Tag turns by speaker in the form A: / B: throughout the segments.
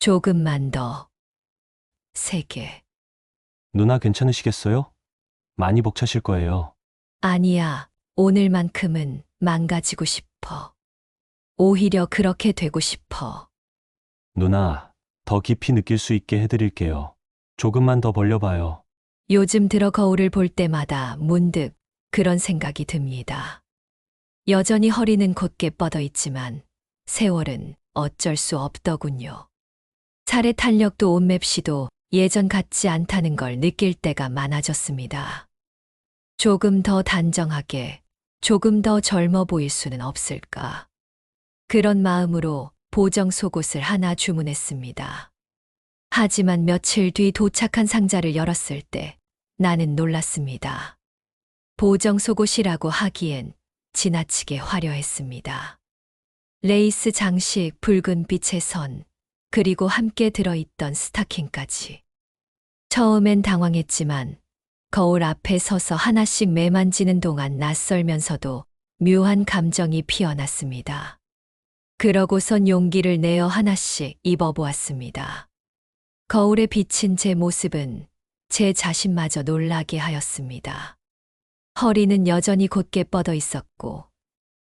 A: 조금만 더. 3개.
B: 누나 괜찮으시겠어요? 많이 벅차실 거예요.
A: 아니야. 오늘만큼은 망가지고 싶어. 오히려 그렇게 되고 싶어.
B: 누나, 더 깊이 느낄 수 있게 해드릴게요. 조금만 더 벌려봐요.
A: 요즘 들어 거울을 볼 때마다 문득 그런 생각이 듭니다. 여전히 허리는 곧게 뻗어 있지만 세월은 어쩔 수 없더군요. 살의 탄력도 옷맵시도 예전 같지 않다는 걸 느낄 때가 많아졌습니다. 조금 더 단정하게, 조금 더 젊어 보일 수는 없을까. 그런 마음으로 보정 속옷을 하나 주문했습니다. 하지만 며칠 뒤 도착한 상자를 열었을 때 나는 놀랐습니다. 보정 속옷이라고 하기엔 지나치게 화려했습니다. 레이스 장식, 붉은 빛의 선, 그리고 함께 들어있던 스타킹까지. 처음엔 당황했지만 거울 앞에 서서 하나씩 매만지는 동안 낯설면서도 묘한 감정이 피어났습니다. 그러고선 용기를 내어 하나씩 입어보았습니다. 거울에 비친 제 모습은 제 자신마저 놀라게 하였습니다. 허리는 여전히 곧게 뻗어 있었고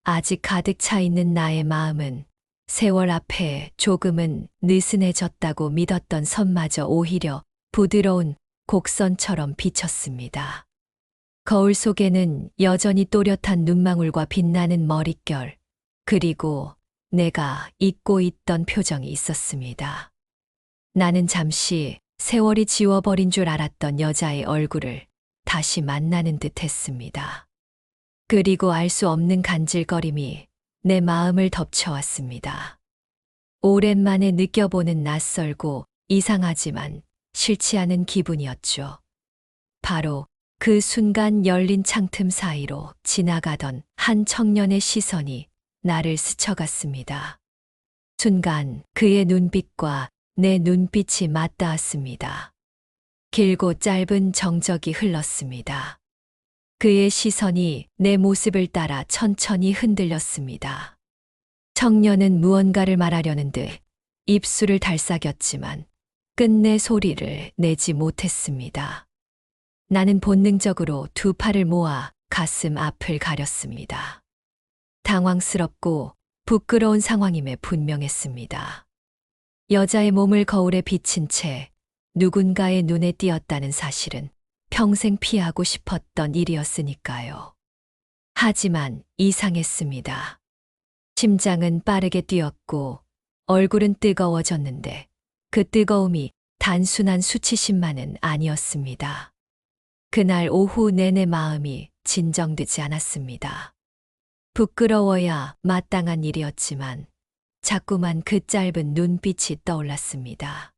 A: 아직 가득 차 있는 나의 마음은 세월 앞에 조금은 느슨해졌다고 믿었던 선마저 오히려 부드러운 곡선처럼 비쳤습니다. 거울 속에는 여전히 또렷한 눈망울과 빛나는 머릿결, 그리고 내가 잊고 있던 표정이 있었습니다. 나는 잠시 세월이 지워버린 줄 알았던 여자의 얼굴을 다시 만나는 듯 했습니다. 그리고 알 수 없는 간질거림이 내 마음을 덮쳐왔습니다. 오랜만에 느껴보는 낯설고 이상하지만 싫지 않은 기분이었죠. 바로 그 순간 열린 창틈 사이로 지나가던 한 청년의 시선이 나를 스쳐갔습니다. 순간 그의 눈빛과 내 눈빛이 맞닿았습니다. 길고 짧은 정적이 흘렀습니다. 그의 시선이 내 모습을 따라 천천히 흔들렸습니다. 청년은 무언가를 말하려는 듯 입술을 달싹였지만 끝내 소리를 내지 못했습니다. 나는 본능적으로 두 팔을 모아 가슴 앞을 가렸습니다. 당황스럽고 부끄러운 상황임에 분명했습니다. 여자의 몸을 거울에 비친 채 누군가의 눈에 띄었다는 사실은 평생 피하고 싶었던 일이었으니까요. 하지만 이상했습니다. 심장은 빠르게 뛰었고 얼굴은 뜨거워졌는데 그 뜨거움이 단순한 수치심만은 아니었습니다. 그날 오후 내내 마음이 진정되지 않았습니다. 부끄러워야 마땅한 일이었지만 자꾸만 그 짧은 눈빛이 떠올랐습니다.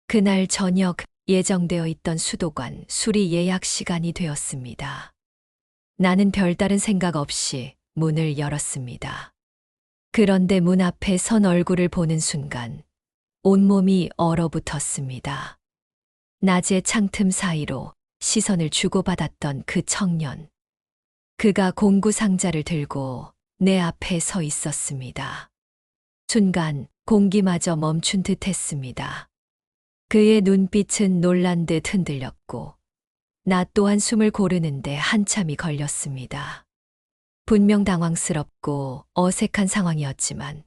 A: 그날 저녁 예정되어 있던 수도관 수리 예약 시간이 되었습니다. 나는 별다른 생각 없이 문을 열었습니다. 그런데 문 앞에 선 얼굴을 보는 순간 온몸이 얼어붙었습니다. 낮의 창틈 사이로 시선을 주고받았던 그 청년. 그가 공구 상자를 들고 내 앞에 서 있었습니다. 순간 공기마저 멈춘 듯 했습니다. 그의 눈빛은 놀란 듯 흔들렸고 나 또한 숨을 고르는데 한참이 걸렸습니다. 분명 당황스럽고 어색한 상황이었지만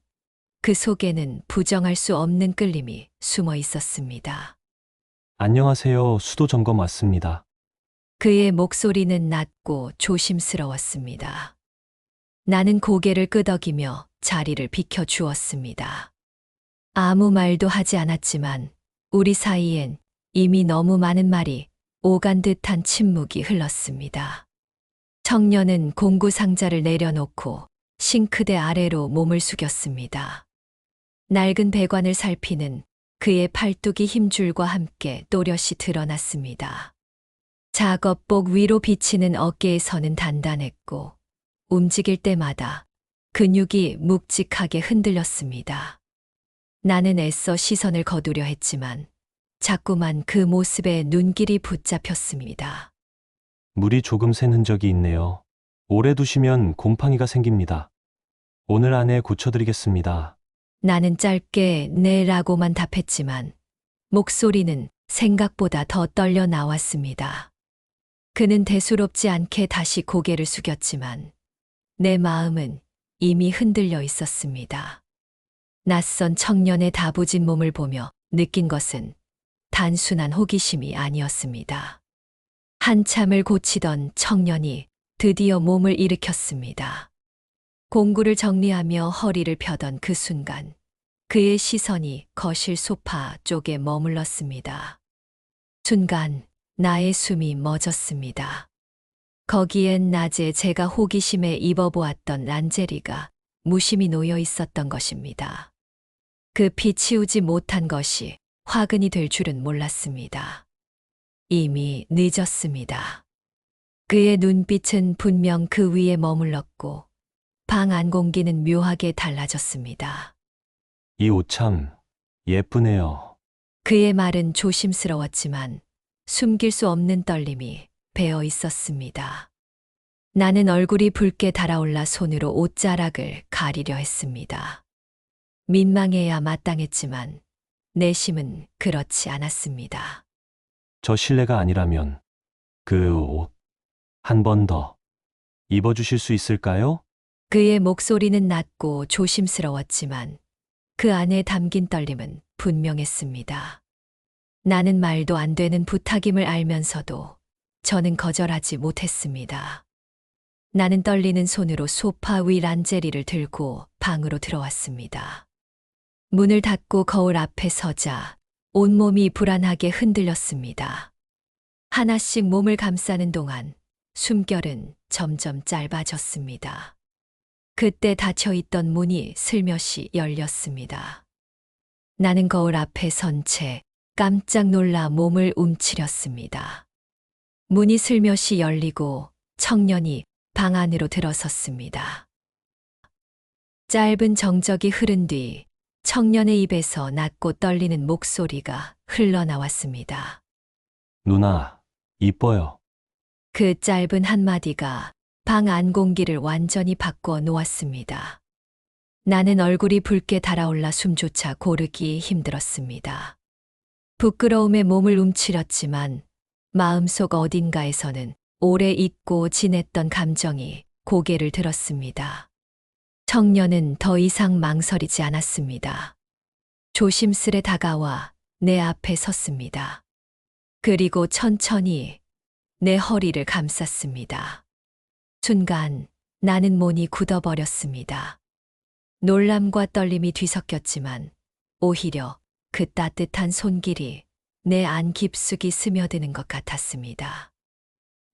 A: 그 속에는 부정할 수 없는 끌림이 숨어 있었습니다.
B: 안녕하세요. 수도 점검 왔습니다.
A: 그의 목소리는 낮고 조심스러웠습니다. 나는 고개를 끄덕이며 자리를 비켜주었습니다. 아무 말도 하지 않았지만 우리 사이엔 이미 너무 많은 말이 오간 듯한 침묵이 흘렀습니다. 청년은 공구 상자를 내려놓고 싱크대 아래로 몸을 숙였습니다. 낡은 배관을 살피는 그의 팔뚝이 힘줄과 함께 또렷이 드러났습니다. 작업복 위로 비치는 어깨에서는 단단했고 움직일 때마다 근육이 묵직하게 흔들렸습니다. 나는 애써 시선을 거두려 했지만 자꾸만 그 모습에 눈길이 붙잡혔습니다.
B: 물이 조금 샌 흔적이 있네요. 오래 두시면 곰팡이가 생깁니다. 오늘 안에 고쳐드리겠습니다.
A: 나는 짧게 네라고만 답했지만 목소리는 생각보다 더 떨려 나왔습니다. 그는 대수롭지 않게 다시 고개를 숙였지만 내 마음은 이미 흔들려 있었습니다. 낯선 청년의 다부진 몸을 보며 느낀 것은 단순한 호기심이 아니었습니다. 한참을 고치던 청년이 드디어 몸을 일으켰습니다. 공구를 정리하며 허리를 펴던 그 순간 그의 시선이 거실 소파 쪽에 머물렀습니다. 순간 나의 숨이 멎었습니다. 거기엔 낮에 제가 호기심에 입어보았던 란제리가 무심히 놓여 있었던 것입니다. 그 피 치우지 못한 것이 화근이 될 줄은 몰랐습니다. 이미 늦었습니다. 그의 눈빛은 분명 그 위에 머물렀고 방 안 공기는 묘하게 달라졌습니다.
B: 이 옷 참 예쁘네요.
A: 그의 말은 조심스러웠지만 숨길 수 없는 떨림이 배어 있었습니다. 나는 얼굴이 붉게 달아올라 손으로 옷자락을 가리려 했습니다. 민망해야 마땅했지만 내심은 그렇지 않았습니다.
B: 저 실례가 아니라면 그 옷 한 번 더 입어주실 수 있을까요?
A: 그의 목소리는 낮고 조심스러웠지만 그 안에 담긴 떨림은 분명했습니다. 나는 말도 안 되는 부탁임을 알면서도 저는 거절하지 못했습니다. 나는 떨리는 손으로 소파 위 란제리를 들고 방으로 들어왔습니다. 문을 닫고 거울 앞에 서자 온몸이 불안하게 흔들렸습니다. 하나씩 몸을 감싸는 동안 숨결은 점점 짧아졌습니다. 그때 닫혀있던 문이 슬며시 열렸습니다. 나는 거울 앞에 선 채 깜짝 놀라 몸을 움츠렸습니다. 문이 슬며시 열리고 청년이 방 안으로 들어섰습니다. 짧은 정적이 흐른 뒤 청년의 입에서 낮고 떨리는 목소리가 흘러나왔습니다.
B: 누나, 이뻐요.
A: 그 짧은 한마디가 방 안 공기를 완전히 바꿔 놓았습니다. 나는 얼굴이 붉게 달아올라 숨조차 고르기 힘들었습니다. 부끄러움에 몸을 움츠렸지만 마음속 어딘가에서는 오래 잊고 지냈던 감정이 고개를 들었습니다. 청년은 더 이상 망설이지 않았습니다. 조심스레 다가와 내 앞에 섰습니다. 그리고 천천히 내 허리를 감쌌습니다. 순간 나는 몸이 굳어버렸습니다. 놀람과 떨림이 뒤섞였지만 오히려 그 따뜻한 손길이 내 안 깊숙이 스며드는 것 같았습니다.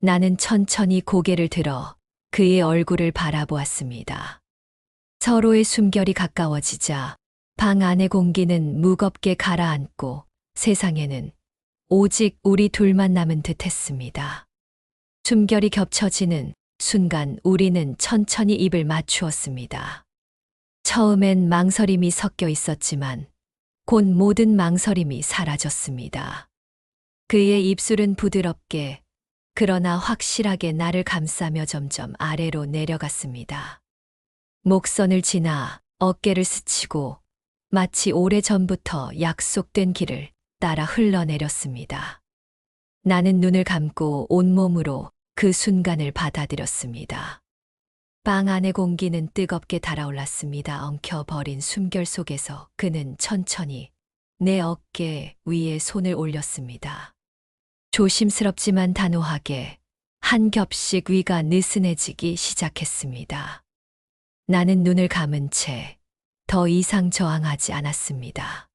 A: 나는 천천히 고개를 들어 그의 얼굴을 바라보았습니다. 서로의 숨결이 가까워지자 방 안의 공기는 무겁게 가라앉고 세상에는 오직 우리 둘만 남은 듯 했습니다. 숨결이 겹쳐지는 순간 우리는 천천히 입을 맞추었습니다. 처음엔 망설임이 섞여 있었지만 곧 모든 망설임이 사라졌습니다. 그의 입술은 부드럽게 그러나 확실하게 나를 감싸며 점점 아래로 내려갔습니다. 목선을 지나 어깨를 스치고 마치 오래전부터 약속된 길을 따라 흘러내렸습니다. 나는 눈을 감고 온몸으로 그 순간을 받아들였습니다. 방 안의 공기는 뜨겁게 달아올랐습니다. 엉켜버린 숨결 속에서 그는 천천히 내 어깨 위에 손을 올렸습니다. 조심스럽지만 단호하게 한 겹씩 위가 느슨해지기 시작했습니다. 나는 눈을 감은 채 더 이상 저항하지 않았습니다.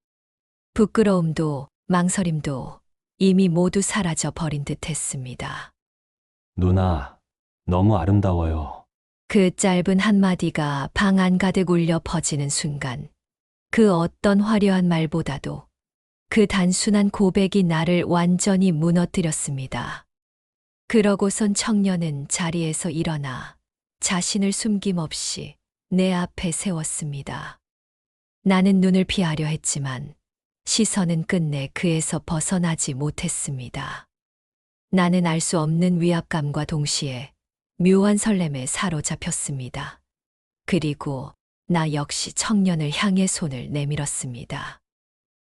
A: 부끄러움도 망설임도 이미 모두 사라져 버린 듯 했습니다.
B: 누나, 너무 아름다워요.
A: 그 짧은 한마디가 방 안 가득 울려 퍼지는 순간 그 어떤 화려한 말보다도 그 단순한 고백이 나를 완전히 무너뜨렸습니다. 그러고선 청년은 자리에서 일어나 자신을 숨김없이 내 앞에 세웠습니다. 나는 눈을 피하려 했지만 시선은 끝내 그에서 벗어나지 못했습니다. 나는 알 수 없는 위압감과 동시에 묘한 설렘에 사로잡혔습니다. 그리고 나 역시 청년을 향해 손을 내밀었습니다.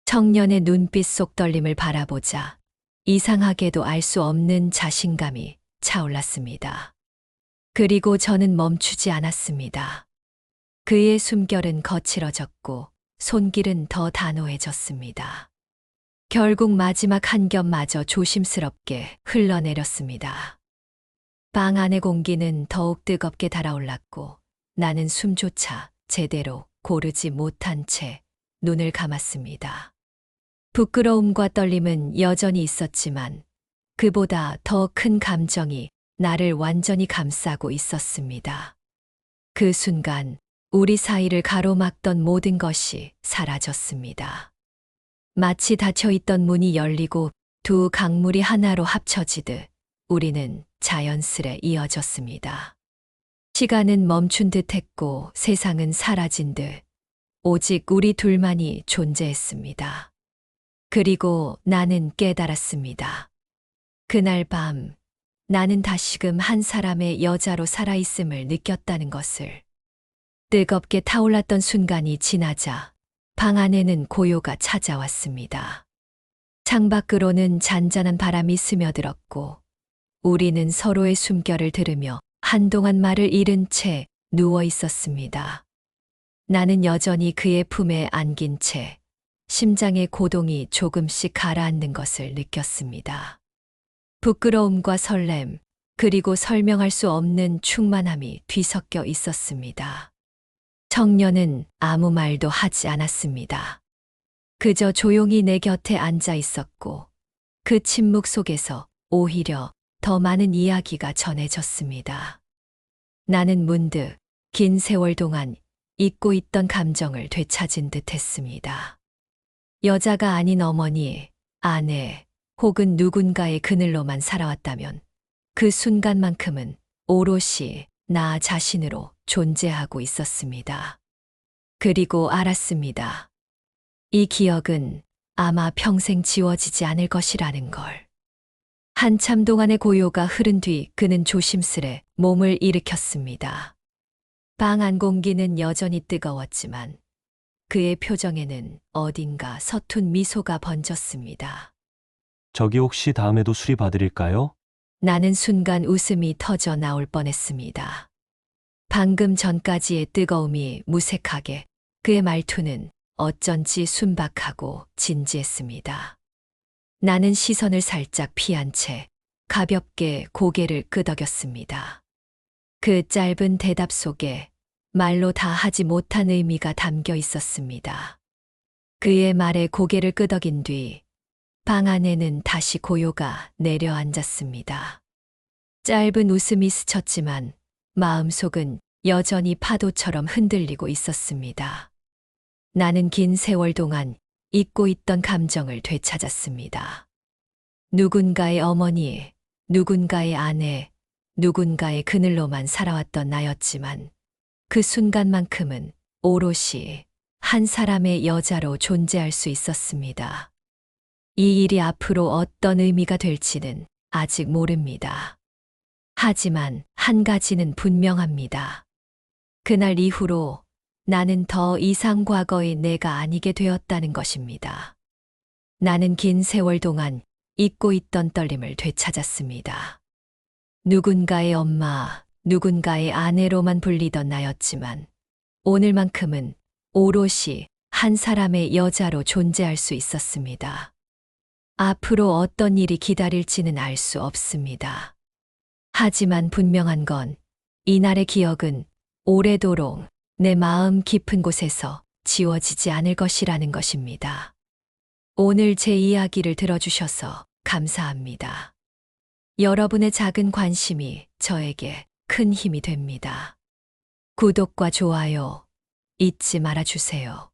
A: 청년의 눈빛 속 떨림을 바라보자 이상하게도 알 수 없는 자신감이 차올랐습니다. 그리고 저는 멈추지 않았습니다. 그의 숨결은 거칠어졌고 손길은 더 단호해졌습니다. 결국 마지막 한 겹마저 조심스럽게 흘러내렸습니다. 방 안의 공기는 더욱 뜨겁게 달아올랐고 나는 숨조차 제대로 고르지 못한 채 눈을 감았습니다. 부끄러움과 떨림은 여전히 있었지만 그보다 더 큰 감정이 나를 완전히 감싸고 있었습니다. 그 순간 우리 사이를 가로막던 모든 것이 사라졌습니다. 마치 닫혀있던 문이 열리고 두 강물이 하나로 합쳐지듯 우리는 자연스레 이어졌습니다. 시간은 멈춘 듯 했고 세상은 사라진 듯 오직 우리 둘만이 존재했습니다. 그리고 나는 깨달았습니다. 그날 밤 나는 다시금 한 사람의 여자로 살아있음을 느꼈다는 것을. 뜨겁게 타올랐던 순간이 지나자 방 안에는 고요가 찾아왔습니다. 창밖으로는 잔잔한 바람이 스며들었고 우리는 서로의 숨결을 들으며 한동안 말을 잃은 채 누워 있었습니다. 나는 여전히 그의 품에 안긴 채 심장의 고동이 조금씩 가라앉는 것을 느꼈습니다. 부끄러움과 설렘, 그리고 설명할 수 없는 충만함이 뒤섞여 있었습니다. 청년은 아무 말도 하지 않았습니다. 그저 조용히 내 곁에 앉아 있었고 그 침묵 속에서 오히려 더 많은 이야기가 전해졌습니다. 나는 문득 긴 세월 동안 잊고 있던 감정을 되찾은 듯 했습니다. 여자가 아닌 어머니, 아내, 혹은 누군가의 그늘로만 살아왔다면 그 순간만큼은 오롯이 나 자신으로 존재하고 있었습니다. 그리고 알았습니다. 이 기억은 아마 평생 지워지지 않을 것이라는 걸. 한참 동안의 고요가 흐른 뒤 그는 조심스레 몸을 일으켰습니다. 방 안 공기는 여전히 뜨거웠지만 그의 표정에는 어딘가 서툰 미소가 번졌습니다.
B: 저기 혹시 다음에도 수리 봐드릴까요?
A: 나는 순간 웃음이 터져 나올 뻔했습니다. 방금 전까지의 뜨거움이 무색하게 그의 말투는 어쩐지 순박하고 진지했습니다. 나는 시선을 살짝 피한 채 가볍게 고개를 끄덕였습니다. 그 짧은 대답 속에 말로 다 하지 못한 의미가 담겨 있었습니다. 그의 말에 고개를 끄덕인 뒤 방 안에는 다시 고요가 내려앉았습니다. 짧은 웃음이 스쳤지만 마음속은 여전히 파도처럼 흔들리고 있었습니다. 나는 긴 세월 동안 잊고 있던 감정을 되찾았습니다. 누군가의 어머니, 누군가의 아내, 누군가의 그늘로만 살아왔던 나였지만 그 순간만큼은 오롯이 한 사람의 여자로 존재할 수 있었습니다. 이 일이 앞으로 어떤 의미가 될지는 아직 모릅니다. 하지만 한 가지는 분명합니다. 그날 이후로 나는 더 이상 과거의 내가 아니게 되었다는 것입니다. 나는 긴 세월 동안 잊고 있던 떨림을 되찾았습니다. 누군가의 엄마, 누군가의 아내로만 불리던 나였지만 오늘만큼은 오롯이 한 사람의 여자로 존재할 수 있었습니다. 앞으로 어떤 일이 기다릴지는 알 수 없습니다. 하지만 분명한 건 이날의 기억은 오래도록 내 마음 깊은 곳에서 지워지지 않을 것이라는 것입니다. 오늘 제 이야기를 들어주셔서 감사합니다. 여러분의 작은 관심이 저에게 큰 힘이 됩니다. 구독과 좋아요 잊지 말아주세요.